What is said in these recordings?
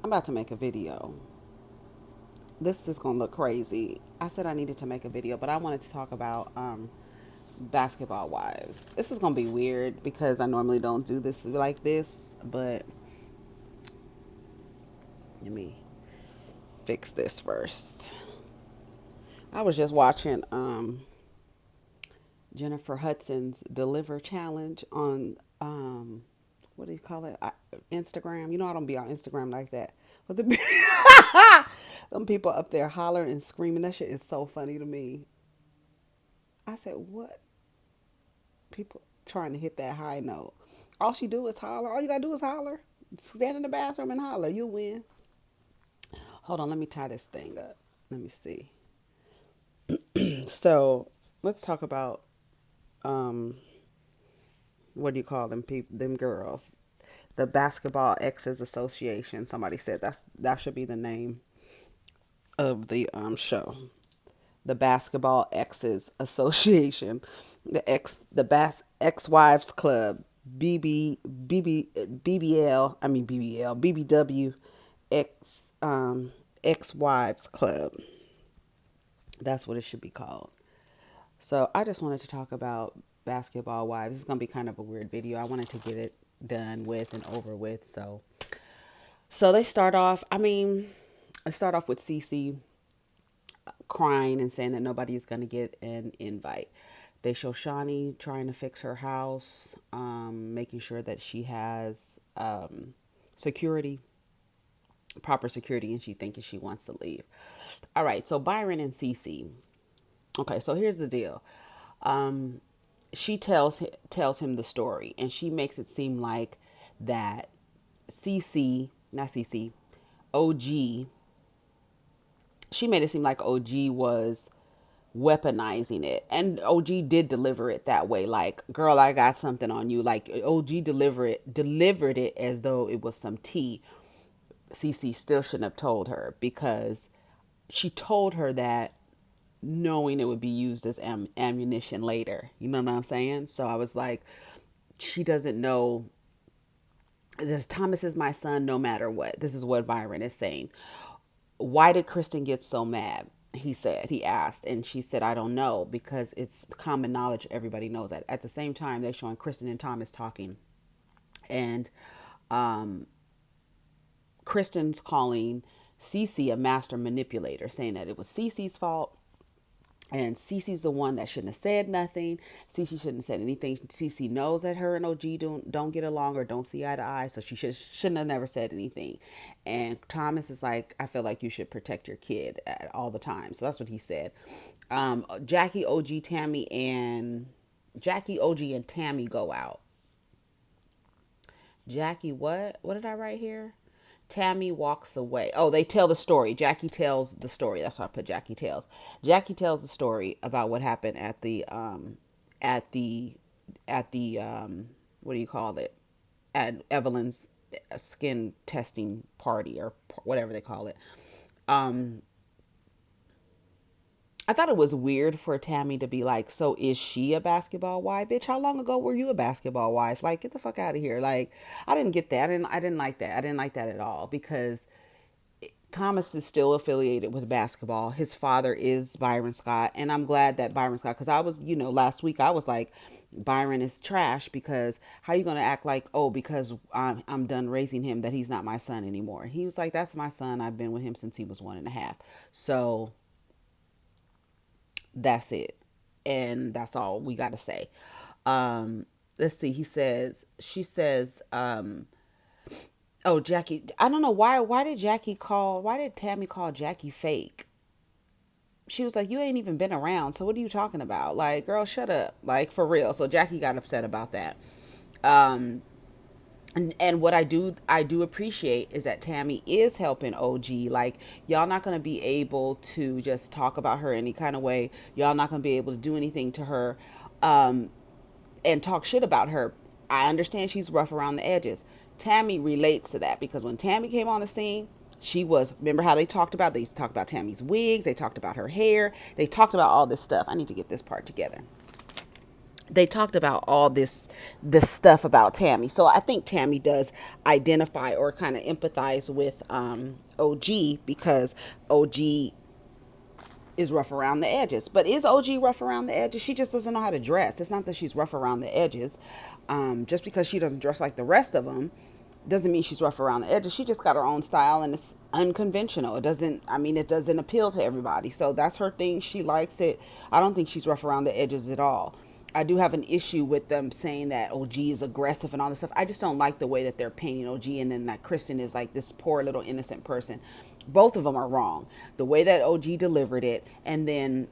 I'm about to make a video. This is gonna look crazy. I said I needed to make a video, but I wanted to talk about basketball wives. This is gonna be weird because I normally don't do this like this, but let me fix this first. I was just watching Jennifer Hudson's Deliver Challenge on what do you call it? Instagram. You know I don't be on Instagram like that. But the them people up there hollering and screaming. That shit is so funny to me. I said, what? People trying to hit that high note. All she do is holler. All you gotta do is holler. Stand in the bathroom and holler. You'll win. Hold on, let me tie this thing up. Let me see. So let's talk about um what do you call them people, them girls, the Basketball Exes Association. Somebody said that should be the name of the show, the Basketball Exes Association, the Wives Club, BBL, I mean BBW, Ex Wives Club. That's what it should be called. So I just wanted to talk about basketball wives. It's gonna be kind of a weird video. I wanted to get it done with and over with. So they start off. I start off with Cece crying and saying that nobody is gonna get an invite. They show Shaunie trying to fix her house, making sure that she has security, proper security, and she thinking she wants to leave. All right, so Byron and Cece. Okay, so here's the deal. She tells him the story, and she makes it seem like that CC, not CC, OG. She made it seem like OG was weaponizing it, and OG did deliver it that way. Like, girl, I got something on you. Like OG delivered it as though it was some tea. CC still shouldn't have told her because she told her that knowing it would be used as ammunition later. You know what I'm saying? So I was like, she doesn't know. This Thomas is my son no matter what. This is what Byron is saying. Why did Kristin get so mad? He asked, and she said, I don't know, because it's common knowledge. Everybody knows that. At the same time, they're showing Kristin and Thomas talking. And Kristin's calling Cece a master manipulator, saying that it was Cece's fault. And Cece's the one that shouldn't have said nothing. Cece shouldn't have said anything. Cece knows that her and OG don't get along or don't see eye to eye, so she shouldn't have never said anything. And Thomas is like, I feel like you should protect your kid at all the time. So that's what he said. Jackie, OG, Tammy, and Jackie, OG, and Tammy go out. Jackie, what? What did I write here? Tammy walks away. Oh, they tell the story. Jackie tells the story. That's why I put Jackie tells. Jackie tells the story about what happened at at the what do you call it? At Evelyn's skin testing party or whatever they call it. Um, I thought it was weird for Tammy to be like, so is she a basketball wife? Bitch, how long ago were you a basketball wife? Like, get the fuck out of here. Like, I didn't get that. I didn't like that. I didn't like that at all because Thomas is still affiliated with basketball. His father is Byron Scott. And I'm glad that Byron Scott, because I was, last week I was like, Byron is trash because how are you going to act like, oh, because I'm done raising him, that he's not my son anymore? He was like, that's my son. I've been with him since he was 1.5. So that's it. And that's all we got to say. Let's see. She says, oh, Jackie, I don't know why did Tammy call Jackie fake? She was like, you ain't even been around. So what are you talking about? Like, girl, shut up. Like, for real. So Jackie got upset about that. Um, and what I do appreciate is that Tammy is helping OG. Like, y'all not gonna be able to just talk about her any kind of way. Y'all not gonna be able to do anything to her, um, and talk shit about her. I understand she's rough around the edges. Tammy relates to that because when Tammy came on the scene, she was, remember how they talked about Tammy's wigs, they talked about her hair, they talked about all this stuff. I need to get this part together. they talked about all this stuff about Tammy. So I think Tammy does identify or kind of empathize with OG, because OG is rough around the edges. But is OG rough around the edges? She just doesn't know how to dress. It's not that she's rough around the edges. Just because she doesn't dress like the rest of them doesn't mean she's rough around the edges. She just got her own style, and it's unconventional. It doesn't appeal to everybody. So that's her thing. She likes it. I don't think she's rough around the edges at all. I do have an issue with them saying that OG is aggressive and all this stuff. I just don't like the way that they're painting OG, and then that Kristin is like this poor little innocent person. Both of them are wrong. The way that OG delivered it, and then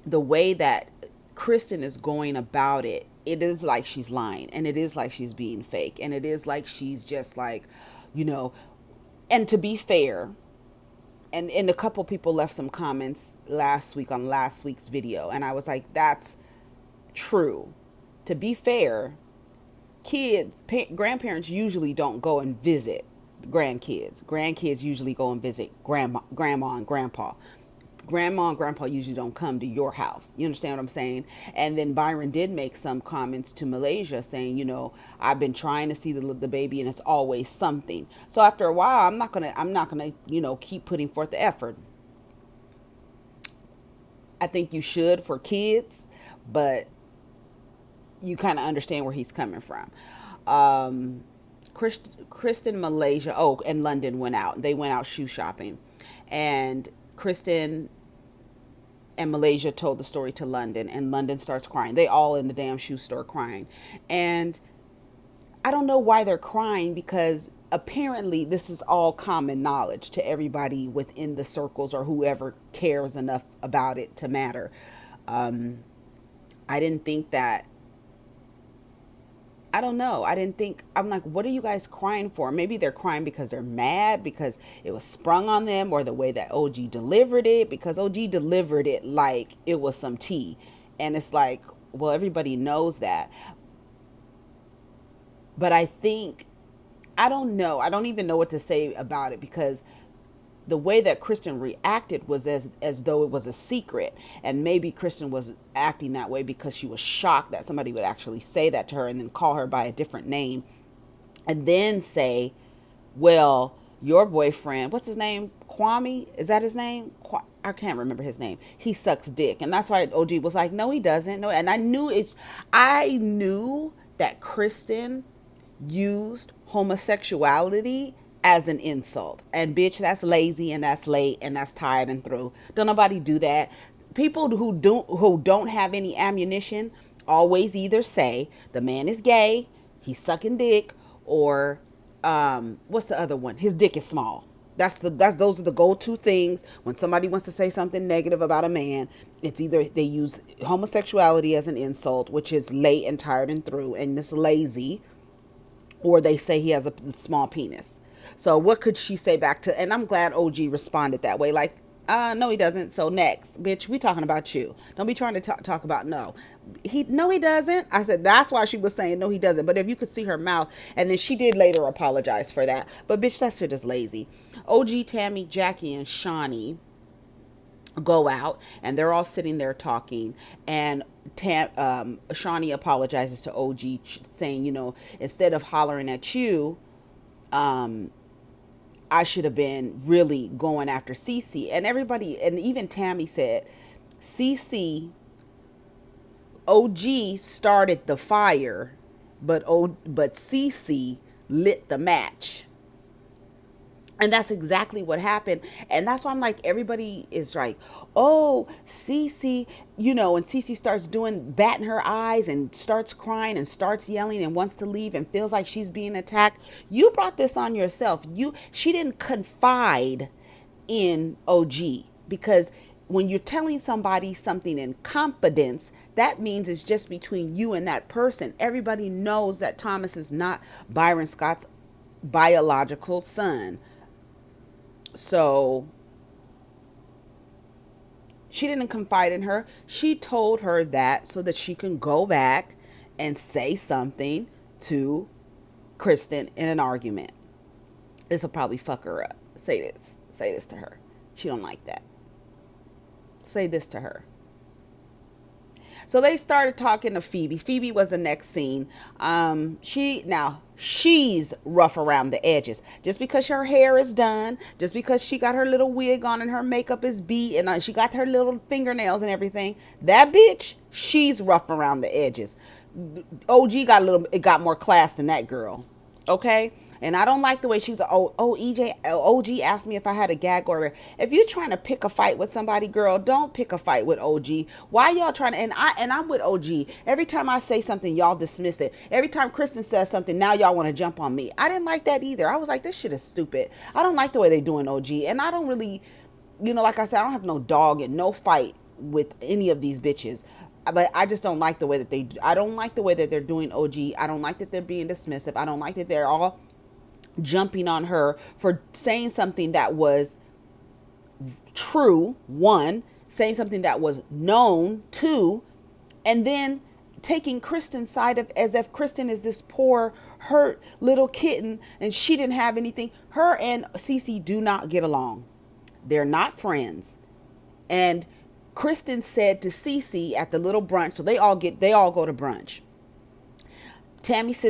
the way that Kristin is going about it, it is like she's lying, and it is like she's being fake, and it is like she's just like, you know, and to be fair, and a couple people left some comments last week on last week's video, and I was like, that's true. To be fair, grandparents usually don't go and visit grandkids. Grandkids usually go and visit grandma and grandpa. Grandma and grandpa usually don't come to your house. You understand what I'm saying? And then Byron did make some comments to Malaysia saying, I've been trying to see the baby, and it's always something. So after a while, I'm not gonna, keep putting forth the effort. I think you should for kids, but you kind of understand where he's coming from. Kristin, Malaysia, and London went out. They went out shoe shopping, and Kristin and Malaysia told the story to London, and London starts crying. They all in the damn shoe store crying, and I don't know why they're crying, because apparently this is all common knowledge to everybody within the circles or whoever cares enough about it to matter. I didn't think that. I don't know. I'm like, what are you guys crying for? Maybe they're crying because they're mad because it was sprung on them, or the way that OG delivered it, because OG delivered it like it was some tea. And it's like, well, everybody knows that. But I don't know. I don't even know what to say about it, because the way that Kristin reacted was as though it was a secret. And maybe Kristin was acting that way because she was shocked that somebody would actually say that to her, and then call her by a different name, and then say, well, your boyfriend, what's his name? Kwame? Is that his name? I can't remember his name. He sucks dick. And that's why OG was like, no, he doesn't. No. And I knew that Kristin used homosexuality as an insult. And bitch, that's lazy, and that's late, and that's tired and through. Don't nobody do that. People who don't have any ammunition always either say the man is gay, he's sucking dick, or what's the other one? His dick is small. Those are the go-to things when somebody wants to say something negative about a man. It's either they use homosexuality as an insult, which is late and tired and through, and it's lazy, or they say he has a small penis. So what could she say back to? And I'm glad OG responded that way. Like, no, he doesn't. So next, bitch, we talking about you. Don't be trying to talk about no. No, he doesn't. I said, that's why she was saying, no, he doesn't. But if you could see her mouth, and then she did later apologize for that. But bitch, that shit is lazy. OG, Tammy, Jackie, and Shaunie go out, and they're all sitting there talking, and Shaunie apologizes to OG, saying, instead of hollering at you, I should have been really going after Cece. And everybody, and even Tammy said, Cece, OG started the fire, but Cece lit the match. And that's exactly what happened. And that's why I'm like, everybody is like, oh, Cece, and Cece starts batting her eyes and starts crying and starts yelling and wants to leave and feels like she's being attacked. You brought this on yourself. She didn't confide in OG, because when you're telling somebody something in confidence, that means it's just between you and that person. Everybody knows that Thomas is not Byron Scott's biological son. So she didn't confide in her. She told her that so that she can go back and say something to Kristin in an argument. This will probably fuck her up. Say this to her. She don't like that. Say this to her. So they started talking to Phoebe. Phoebe was the next scene. She's rough around the edges. Just because her hair is done, just because she got her little wig on and her makeup is beat and she got her little fingernails and everything, that bitch, she's rough around the edges. OG it got more class than that girl. Okay? And I don't like the way she was. OG asked me if I had a gag order. If you're trying to pick a fight with somebody, girl, don't pick a fight with OG. Why y'all trying to? And I'm with OG. Every time I say something, y'all dismiss it. Every time Kristin says something, now y'all want to jump on me. I didn't like that either. I was like, this shit is stupid. I don't like the way they doing OG, and I don't really, like I said, I don't have no dog and no fight with any of these bitches. But I just don't like the way that I don't like the way that they're doing OG. I don't like that they're being dismissive. I don't like that they're all jumping on her for saying something that was true, one, saying something that was known, two, and then taking Kristin's side of as if Kristin is this poor, hurt little kitten and she didn't have anything. Her and Cece do not get along. They're not friends. And Kristin said to Cece at the little brunch, so they all go to brunch. Tammy, she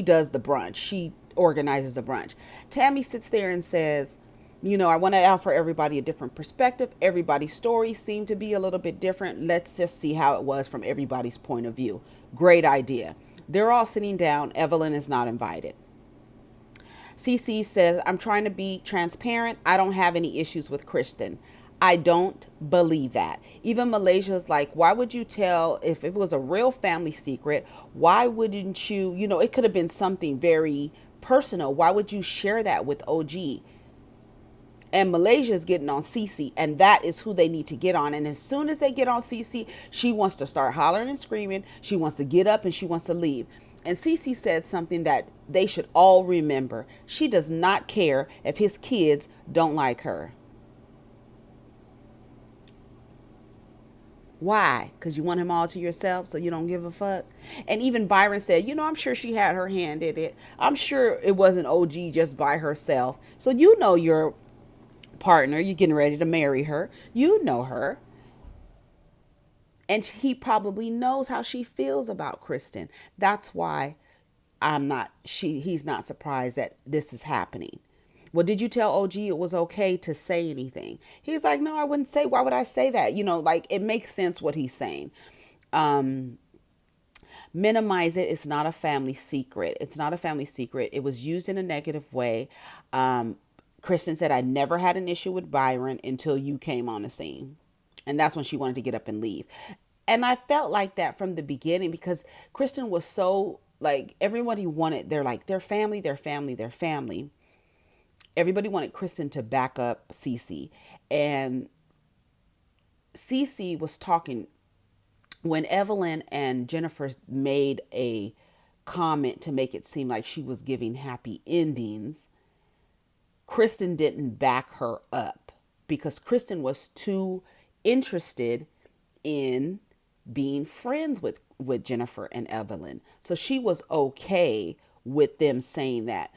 does the brunch. She organizes the brunch. Tammy sits there and says, I want to offer everybody a different perspective. Everybody's stories seem to be a little bit different. Let's just see how it was from everybody's point of view. Great idea. They're all sitting down. Evelyn is not invited. Cece says, I'm trying to be transparent. I don't have any issues with Kristin. I don't believe that. Even Malaysia's like, why would you tell, if it was a real family secret, why wouldn't you, it could have been something very personal. Why would you share that with OG? And Malaysia's getting on Cece, and that is who they need to get on. And as soon as they get on Cece, she wants to start hollering and screaming. She wants to get up and she wants to leave. And Cece said something that they should all remember. She does not care if his kids don't like her. Why? Because you want him all to yourself, so you don't give a fuck? And even Byron said, I'm sure she had her hand in it. I'm sure it wasn't OG just by herself. So your partner, you're getting ready to marry her. You know her. And he probably knows how she feels about Kristin. That's why he's not surprised that this is happening. Well, did you tell OG it was okay to say anything? He's like, no, I wouldn't say. Why would I say that? It makes sense what he's saying. Minimize it. It's not a family secret. It's not a family secret. It was used in a negative way. Kristin said, I never had an issue with Byron until you came on the scene. And that's when she wanted to get up and leave. And I felt like that from the beginning because Kristin was so, everybody wanted, they're family, they're family, they're family. Everybody wanted Kristin to back up Cece. And Cece was talking when Evelyn and Jennifer made a comment to make it seem like she was giving happy endings. Kristin didn't back her up because Kristin was too interested in being friends with Jennifer and Evelyn. So she was okay with them saying that.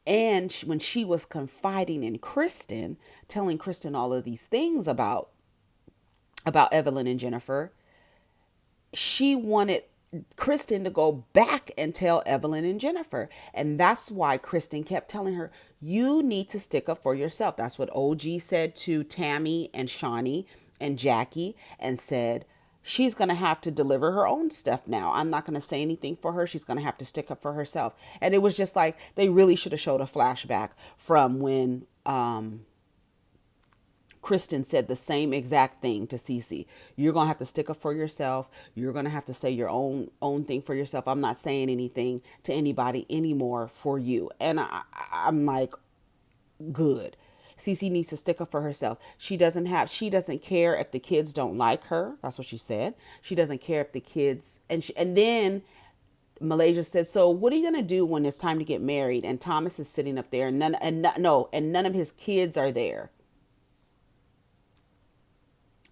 And when she was confiding in Kristin, telling Kristin all of these things about Evelyn and Jennifer, she wanted Kristin to go back and tell Evelyn and Jennifer. And that's why Kristin kept telling her, you need to stick up for yourself. That's what OG said to Tammy and Shaunie and Jackie, and said, she's going to have to deliver her own stuff now. I'm not going to say anything for her. She's going to have to stick up for herself. And it was just like, they really should have showed a flashback from when Kristin said the same exact thing to Cece. You're going to have to stick up for yourself. You're going to have to say your own thing for yourself. I'm not saying anything to anybody anymore for you. And I'm like, good. Cece needs to stick up for herself. She doesn't care if the kids don't like her. That's what she said. She doesn't care if the kids, and then Malaysia said, so what are you going to do when it's time to get married? And Thomas is sitting up there and none of his kids are there.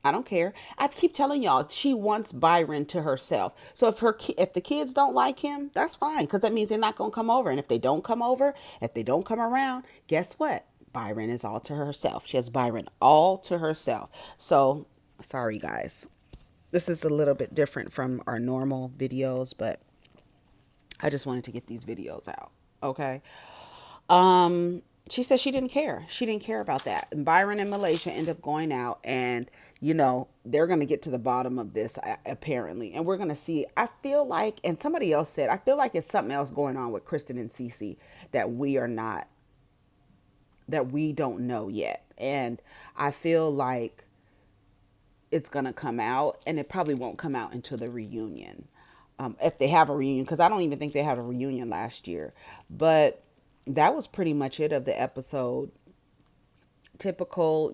I don't care. I keep telling y'all, she wants Byron to herself. So if the kids don't like him, that's fine, because that means they're not going to come over. And if they don't come over, if they don't come around, guess what? Byron is all to herself. She has Byron all to herself. So, sorry guys. This is a little bit different from our normal videos, but I just wanted to get these videos out. Okay. She said she didn't care. She didn't care about that. And Byron and Malaysia end up going out, and they're going to get to the bottom of this apparently, and we're going to see. I feel like, and somebody else said, I feel like it's something else going on with Kristin and Cece that we are not, that we don't know yet, and I feel like it's gonna come out, and it probably won't come out until the reunion, if they have a reunion, because I don't even think they had a reunion last year. But that was pretty much it of the episode. Typical,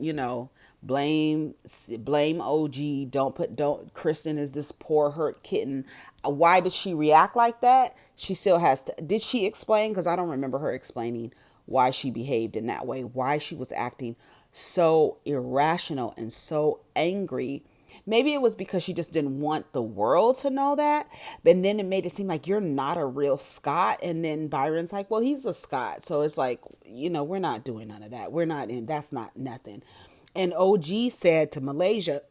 blame OG. Don't Kristin is this poor hurt kitten. Why did she react like that? She still has to. Did she explain? Because I don't remember her explaining why she behaved in that way. Why she was acting so irrational and so angry. Maybe it was because she just didn't want the world to know that. But then it made it seem like you're not a real Scot. And then Byron's like, well, he's a Scot. So it's like, we're not doing none of that. We're not in, that's not nothing. And OG said to Malaysia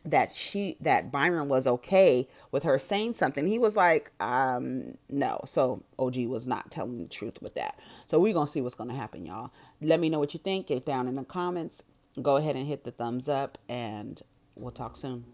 that Byron was okay with her saying something. He was like, no. So OG was not telling the truth with that. So we're gonna see what's gonna happen, y'all. Let me know what you think. Get down in the comments. Go ahead and hit the thumbs up, and we'll talk soon.